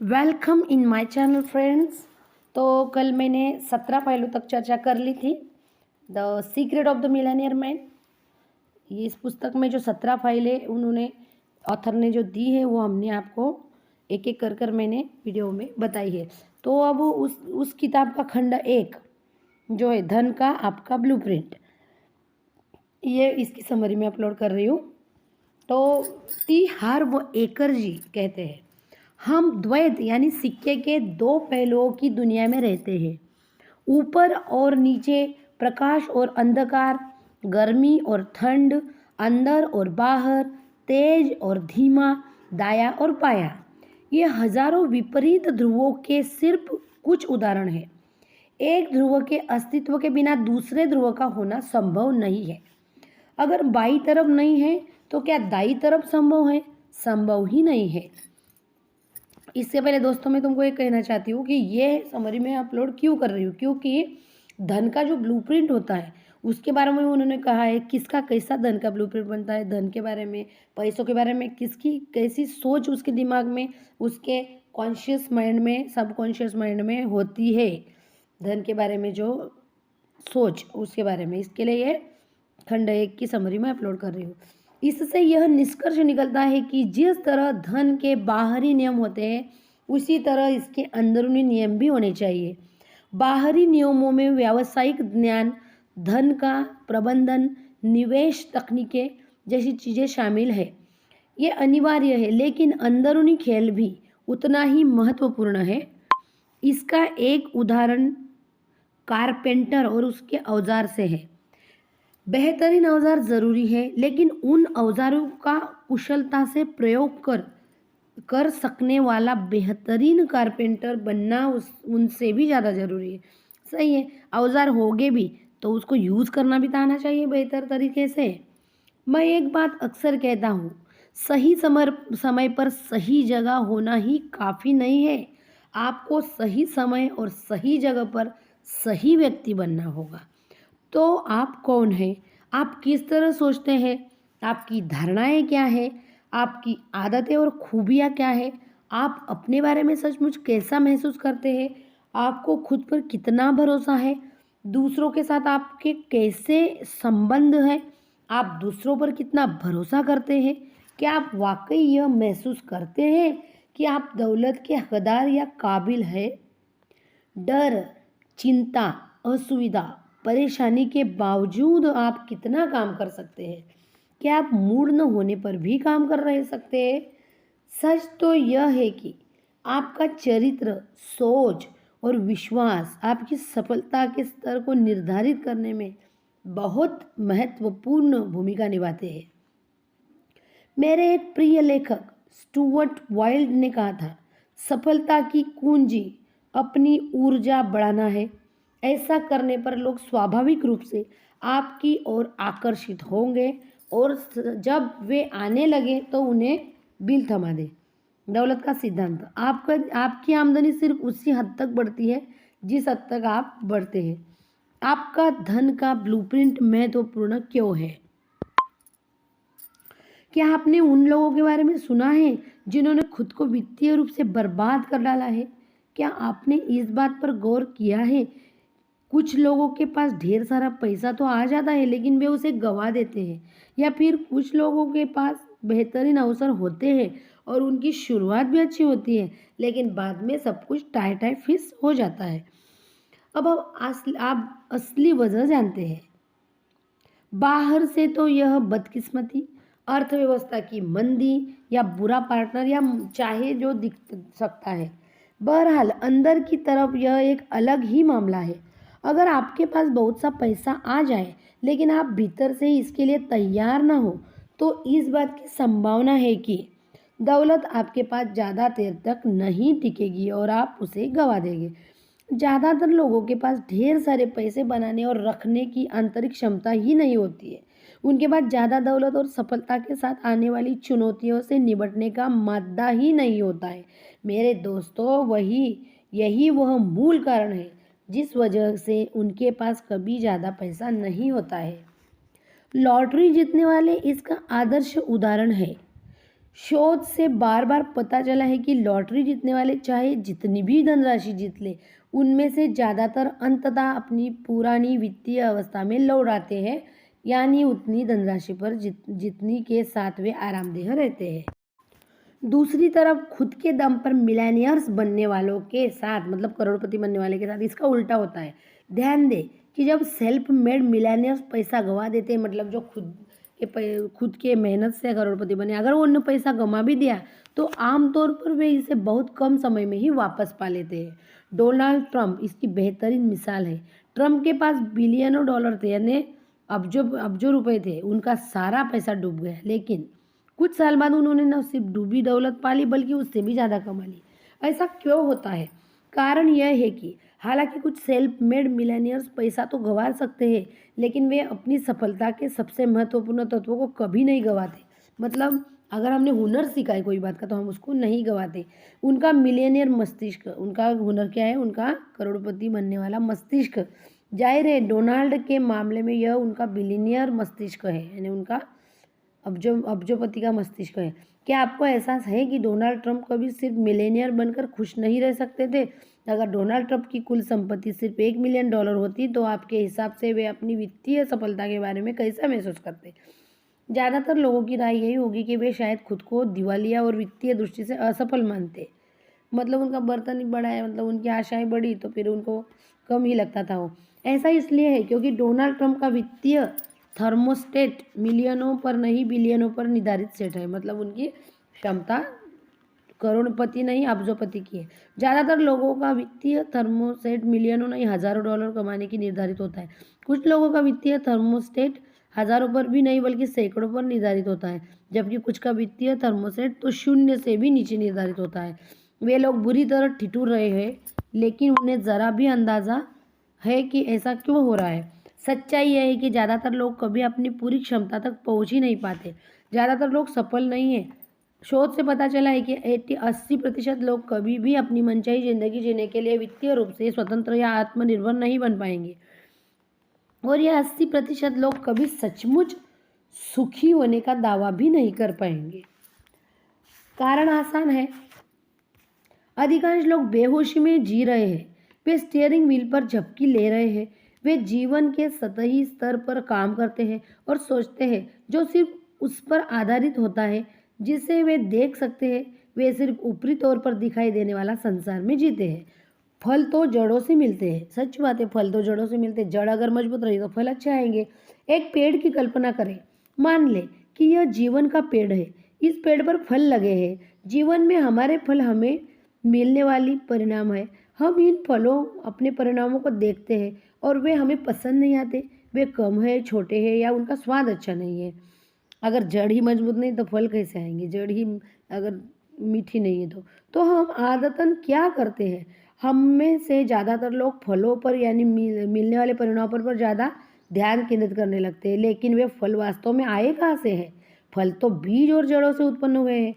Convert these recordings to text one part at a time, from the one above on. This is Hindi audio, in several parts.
Welcome in my channel friends. तो कल मैंने 17 पहलू तक चर्चा कर ली थी। The secret of the Millionaire man, ये इस पुस्तक में जो 17 फाइलें उन्होंने ऑथर ने जो दी है वो हमने आपको एक एक कर मैंने वीडियो में बताई है। तो अब उस किताब का खंड 1 जो है धन का आपका ब्लूप्रिंट, ये इसकी समरी में अपलोड कर रही हूँ। तो टी हार्व एकर जी कहते हैं, हम द्वैत यानी सिक्के के दो पहलुओं की दुनिया में रहते हैं। ऊपर और नीचे, प्रकाश और अंधकार, गर्मी और ठंड, अंदर और बाहर, तेज और धीमा, दाया और बाया। ये हजारों विपरीत ध्रुवों के सिर्फ कुछ उदाहरण हैं। एक ध्रुव के अस्तित्व के बिना दूसरे ध्रुव का होना संभव नहीं है। अगर बाई तरफ नहीं है तो क्या दाई तरफ संभव है? संभव ही नहीं है। इससे पहले दोस्तों मैं तुमको ये कहना चाहती हूँ कि ये समरी में अपलोड क्यों कर रही हूँ, क्योंकि धन का जो ब्लूप्रिंट होता है उसके बारे में उन्होंने कहा है किसका कैसा धन का ब्लूप्रिंट बनता है, धन के बारे में, पैसों के बारे में किसकी कैसी सोच उसके दिमाग में, उसके कॉन्शियस माइंड में, सबकॉन्शियस माइंड में होती है, धन के बारे में जो सोच उसके बारे में। इसके लिए ये खंड 1 की समरी में अपलोड कर रही हूँ। इससे यह निष्कर्ष निकलता है कि जिस तरह धन के बाहरी नियम होते हैं उसी तरह इसके अंदरूनी नियम भी होने चाहिए। बाहरी नियमों में व्यावसायिक ज्ञान, धन का प्रबंधन, निवेश तकनीकें जैसी चीज़ें शामिल है। ये अनिवार्य है, लेकिन अंदरूनी खेल भी उतना ही महत्वपूर्ण है। इसका एक उदाहरण कारपेंटर और उसके औजार से है। बेहतरीन औजार ज़रूरी है, लेकिन उन औजारों का कुशलता से प्रयोग कर सकने वाला बेहतरीन कारपेंटर बनना उनसे भी ज़्यादा ज़रूरी है। सही है, औजार होगे भी तो उसको यूज़ करना भी तो आना चाहिए बेहतर तरीके से। मैं एक बात अक्सर कहता हूँ, सही समय पर सही जगह होना ही काफ़ी नहीं है। आपको सही समय और सही जगह पर सही व्यक्ति बनना होगा। तो आप कौन हैं? आप किस तरह सोचते हैं? आपकी धारणाएं क्या है? आपकी आदतें और खूबियाँ क्या है? आप अपने बारे में सचमुच कैसा महसूस करते हैं? आपको खुद पर कितना भरोसा है? दूसरों के साथ आपके कैसे संबंध हैं? आप दूसरों पर कितना भरोसा करते हैं? क्या आप वाकई यह महसूस करते हैं कि आप दौलत के हकदार या काबिल हैं? डर, चिंता, असुविधा, परेशानी के बावजूद आप कितना काम कर सकते हैं? क्या आप मूड न होने पर भी काम कर रह सकते हैं? सच तो यह है कि आपका चरित्र, सोच और विश्वास आपकी सफलता के स्तर को निर्धारित करने में बहुत महत्वपूर्ण भूमिका निभाते हैं। मेरे एक प्रिय लेखक स्टुअर्ट वाइल्ड ने कहा था, सफलता की कुंजी अपनी ऊर्जा बढ़ाना है। ऐसा करने पर लोग स्वाभाविक रूप से आपकी ओर आकर्षित होंगे और जब वे आने लगे तो उन्हें बिल थमा दे। दौलत का सिद्धांत, आपकी आमदनी सिर्फ उसी हद तक बढ़ती है जिस हद तक आप बढ़ते हैं। आपका धन का ब्लूप्रिंट महत्वपूर्ण क्यों है? क्या आपने उन लोगों के बारे में सुना है जिन्होंने खुद को वित्तीय रूप से बर्बाद कर डाला है? क्या आपने इस बात पर गौर किया है, कुछ लोगों के पास ढेर सारा पैसा तो आ जाता है लेकिन वे उसे गंवा देते हैं, या फिर कुछ लोगों के पास बेहतरीन अवसर होते हैं और उनकी शुरुआत भी अच्छी होती है लेकिन बाद में सब कुछ टाई टाई फिस हो जाता है। अब आप असली वजह जानते हैं। बाहर से तो यह बदकिस्मती, अर्थव्यवस्था की मंदी या बुरा पार्टनर या चाहे जो दिख सकता है। बहरहाल अंदर की तरफ यह एक अलग ही मामला है। अगर आपके पास बहुत सा पैसा आ जाए लेकिन आप भीतर से ही इसके लिए तैयार ना हो तो इस बात की संभावना है कि दौलत आपके पास ज़्यादा देर तक नहीं टिकेगी और आप उसे गंवा देंगे। ज़्यादातर लोगों के पास ढेर सारे पैसे बनाने और रखने की आंतरिक क्षमता ही नहीं होती है। उनके पास ज़्यादा दौलत और सफलता के साथ आने वाली चुनौतियों से निपटने का मादा ही नहीं होता है। मेरे दोस्तों, यही वह मूल कारण है जिस वजह से उनके पास कभी ज़्यादा पैसा नहीं होता है। लॉटरी जीतने वाले इसका आदर्श उदाहरण है। शोध से बार बार पता चला है कि लॉटरी जीतने वाले चाहे जितनी भी धनराशि जीत ले, उनमें से ज़्यादातर अंततः अपनी पुरानी वित्तीय अवस्था में लौट आते हैं, यानी उतनी धनराशि पर जितनी के साथ वे आरामदेह रहते हैं। दूसरी तरफ खुद के दम पर मिलेनियर्स बनने वालों के साथ, मतलब करोड़पति बनने वाले के साथ इसका उल्टा होता है। ध्यान दें कि जब सेल्फ मेड मिलेनियर्स पैसा गंवा देते हैं, मतलब जो खुद के मेहनत से करोड़पति बने, अगर वो उन्हें पैसा गंवा भी दिया तो आमतौर पर वे इसे बहुत कम समय में ही वापस पा लेते हैं। डोनाल्ड ट्रंप इसकी बेहतरीन मिसाल है। ट्रंप के पास बिलियनों डॉलर थे, यानी अब्जों रुपए थे। उनका सारा पैसा डूब गया, लेकिन कुछ साल बाद उन्होंने न सिर्फ डूबी दौलत पाली बल्कि उससे भी ज़्यादा कमा ली। ऐसा क्यों होता है? कारण यह है कि हालांकि कुछ सेल्फ मेड मिलेनियर्स पैसा तो गंवा सकते हैं, लेकिन वे अपनी सफलता के सबसे महत्वपूर्ण तत्वों को कभी नहीं गंवाते। मतलब अगर हमने हुनर सीखा है कोई बात का तो हम उसको नहीं गंवाते। उनका मिलेनियर मस्तिष्क, उनका हुनर क्या है? उनका करोड़पति बनने वाला मस्तिष्क। जाहिर है डोनाल्ड के मामले में यह उनका बिलियनियर मस्तिष्क है, यानी उनका अब्जोपति का मस्तिष्क है। क्या आपको एहसास है कि डोनाल्ड ट्रंप कभी सिर्फ मिलेनियर बनकर खुश नहीं रह सकते थे? अगर डोनाल्ड ट्रंप की कुल संपत्ति सिर्फ $1 मिलियन होती तो आपके हिसाब से वे अपनी वित्तीय सफलता के बारे में कैसा महसूस करते? ज़्यादातर लोगों की राय यही होगी कि वे शायद खुद को दिवालिया और वित्तीय दृष्टि से असफल मानते। मतलब उनका बर्तन ही बड़ा है, मतलब उनकी आशाएं बड़ी तो फिर उनको कम ही लगता था वो। ऐसा इसलिए है क्योंकि डोनाल्ड ट्रंप का वित्तीय थर्मोस्टेट मिलियनों पर नहीं बिलियनों पर निर्धारित सेट है। मतलब उनकी क्षमता करोड़पति नहीं अब्जोपति की है। ज़्यादातर लोगों का वित्तीय थर्मोस्टेट मिलियनों नहीं हज़ारों डॉलर कमाने की निर्धारित होता है। कुछ लोगों का वित्तीय थर्मोस्टेट हज़ारों पर भी नहीं बल्कि सैकड़ों पर निर्धारित होता है, जबकि कुछ का वित्तीय थर्मोस्टेट तो शून्य से भी नीचे निर्धारित होता है। वे लोग बुरी तरह ठिठुर रहे हैं, लेकिन उन्हें ज़रा भी अंदाज़ा है कि ऐसा क्यों हो रहा है। सच्चाई यह है कि ज़्यादातर लोग कभी अपनी पूरी क्षमता तक पहुंच ही नहीं पाते। ज़्यादातर लोग सफल नहीं हैं। शोध से पता चला है कि 80% लोग कभी भी अपनी मनचाही जिंदगी जीने के लिए वित्तीय रूप से स्वतंत्र या आत्मनिर्भर नहीं बन पाएंगे, और यह 80% लोग कभी सचमुच सुखी होने का दावा भी नहीं कर पाएंगे। कारण आसान है, अधिकांश लोग बेहोशी में जी रहे हैं। वे स्टीयरिंग व्हील पर झपकी ले रहे हैं। वे जीवन के सतही स्तर पर काम करते हैं और सोचते हैं, जो सिर्फ उस पर आधारित होता है जिसे वे देख सकते हैं। वे सिर्फ ऊपरी तौर पर दिखाई देने वाला संसार में जीते हैं। फल तो जड़ों से मिलते हैं। सच बात है, फल तो जड़ों से मिलते हैं। जड़ अगर मजबूत रही तो फल अच्छे आएंगे। एक पेड़ की कल्पना करें। मान लें कि यह जीवन का पेड़ है। इस पेड़ पर फल लगे हैं। जीवन में हमारे फल हमें मिलने वाली परिणाम है। हम इन फलों अपने परिणामों को देखते हैं और वे हमें पसंद नहीं आते। वे कम है, छोटे हैं या उनका स्वाद अच्छा नहीं है। अगर जड़ ही मजबूत नहीं तो फल कैसे आएंगे? जड़ ही अगर मीठी नहीं है तो हम आदतन क्या करते हैं? हम में से ज़्यादातर लोग फलों पर यानी मिलने वाले परिणामों पर ज़्यादा ध्यान केंद्रित करने लगते हैं, लेकिन वे फल वास्तव में आए कहाँ से हैं? फल तो बीज और जड़ों से उत्पन्न हुए हैं।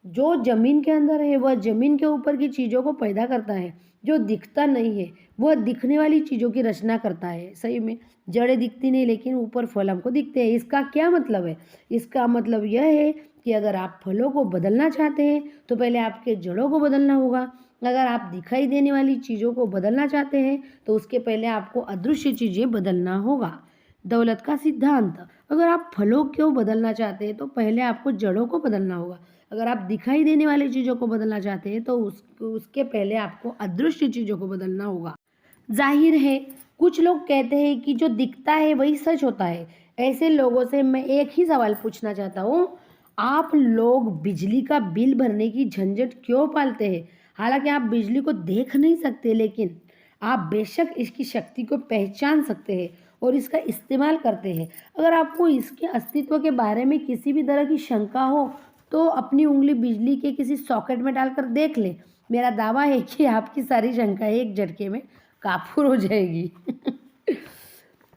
जो जमीन के अंदर है वह जमीन के ऊपर की चीज़ों को पैदा करता है। जो दिखता नहीं है वह दिखने वाली चीज़ों की रचना करता है। सही में जड़ें दिखती नहीं, लेकिन ऊपर फल हमको दिखते हैं। इसका क्या मतलब है? इसका मतलब यह है कि अगर आप फलों को बदलना चाहते हैं तो पहले आपके जड़ों को बदलना होगा। अगर आप दिखाई देने वाली चीज़ों को बदलना चाहते हैं तो उसके पहले आपको अदृश्य चीज़ें बदलना होगा। दौलत का सिद्धांत। अगर आप फलों को बदलना चाहते हैं तो पहले आपको जड़ों को बदलना होगा। अगर आप दिखाई देने वाली चीज़ों को बदलना चाहते हैं तो उसके पहले आपको अदृश्य चीज़ों को बदलना होगा। जाहिर है कुछ लोग कहते हैं कि जो दिखता है वही सच होता है। ऐसे लोगों से मैं एक ही सवाल पूछना चाहता हूँ, आप लोग बिजली का बिल भरने की झंझट क्यों पालते हैं? हालांकि आप बिजली को देख नहीं सकते, लेकिन आप बेशक इसकी शक्ति को पहचान सकते हैं और इसका इस्तेमाल करते हैं। अगर आपको इसके अस्तित्व के बारे में किसी भी तरह की शंका हो तो अपनी उंगली बिजली के किसी सॉकेट में डालकर देख लें। मेरा दावा है कि आपकी सारी शंकाएं एक झटके में काफूर हो जाएगी।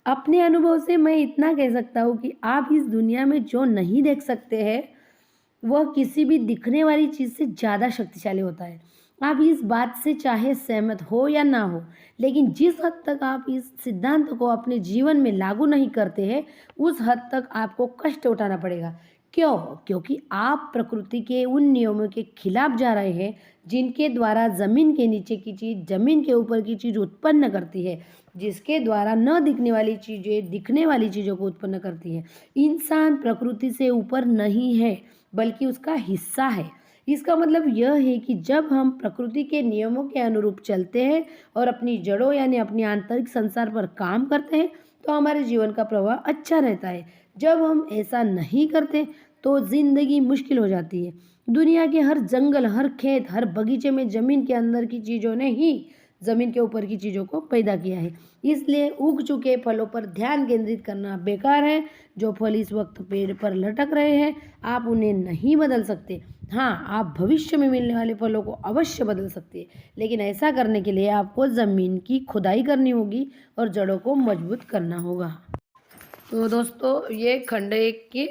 अपने अनुभव से मैं इतना कह सकता हूँ कि आप इस दुनिया में जो नहीं देख सकते हैं वह किसी भी दिखने वाली चीज़ से ज़्यादा शक्तिशाली होता है। आप इस बात से चाहे सहमत हो या ना हो, लेकिन जिस हद तक आप इस सिद्धांत को अपने जीवन में लागू नहीं करते हैं उस हद तक आपको कष्ट उठाना पड़ेगा। क्यों? क्योंकि आप प्रकृति के उन नियमों के खिलाफ जा रहे हैं जिनके द्वारा ज़मीन के नीचे की चीज़ ज़मीन के ऊपर की चीज़ उत्पन्न करती है, जिसके द्वारा न दिखने वाली चीज़ें दिखने वाली चीज़ों को उत्पन्न करती है। इंसान प्रकृति से ऊपर नहीं है बल्कि उसका हिस्सा है। इसका मतलब यह है कि जब हम प्रकृति के नियमों के अनुरूप चलते हैं और अपनी जड़ों यानी अपनी आंतरिक संसार पर काम करते हैं तो हमारे जीवन का प्रवाह अच्छा रहता है। जब हम ऐसा नहीं करते तो ज़िंदगी मुश्किल हो जाती है। दुनिया के हर जंगल, हर खेत, हर बगीचे में ज़मीन के अंदर की चीज़ों ने ही ज़मीन के ऊपर की चीज़ों को पैदा किया है। इसलिए उग चुके फलों पर ध्यान केंद्रित करना बेकार है। जो फल इस वक्त पेड़ पर लटक रहे हैं, आप उन्हें नहीं बदल सकते। हाँ, आप भविष्य में मिलने वाले फलों को अवश्य बदल सकते हैं, लेकिन ऐसा करने के लिए आपको ज़मीन की खुदाई करनी होगी और जड़ों को मजबूत करना होगा। तो दोस्तों, ये खंड 1 की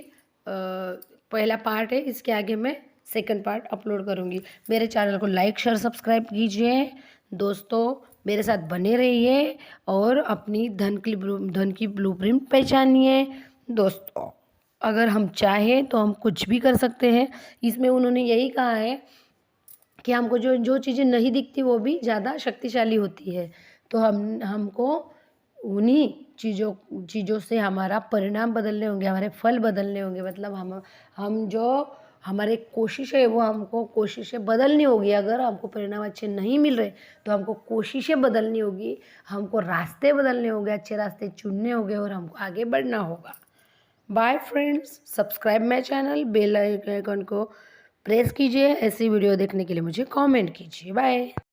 पहला पार्ट है। इसके आगे मैं सेकंड पार्ट अपलोड करूँगी। मेरे चैनल को लाइक, शेयर, सब्सक्राइब कीजिए। दोस्तों, मेरे साथ बने रहिए और अपनी धन की ब्लूप्रिंट पहचानिए। दोस्तों, अगर हम चाहें तो हम कुछ भी कर सकते हैं। इसमें उन्होंने यही कहा है कि हमको जो जो चीज़ें नहीं दिखती वो भी ज़्यादा शक्तिशाली होती है। तो हमको उन्हीं चीज़ों से हमारा परिणाम बदलने होंगे, हमारे फल बदलने होंगे। मतलब हम जो हमारे कोशिश है वो हमको कोशिशें बदलनी होगी। अगर हमको परिणाम अच्छे नहीं मिल रहे तो हमको कोशिशें बदलनी होगी, हमको रास्ते बदलने होंगे, अच्छे रास्ते चुनने होंगे और हमको आगे बढ़ना होगा। Bye friends, subscribe my channel, bell icon को प्रेस कीजिए। ऐसी वीडियो देखने के लिए मुझे कमेंट कीजिए। बाय।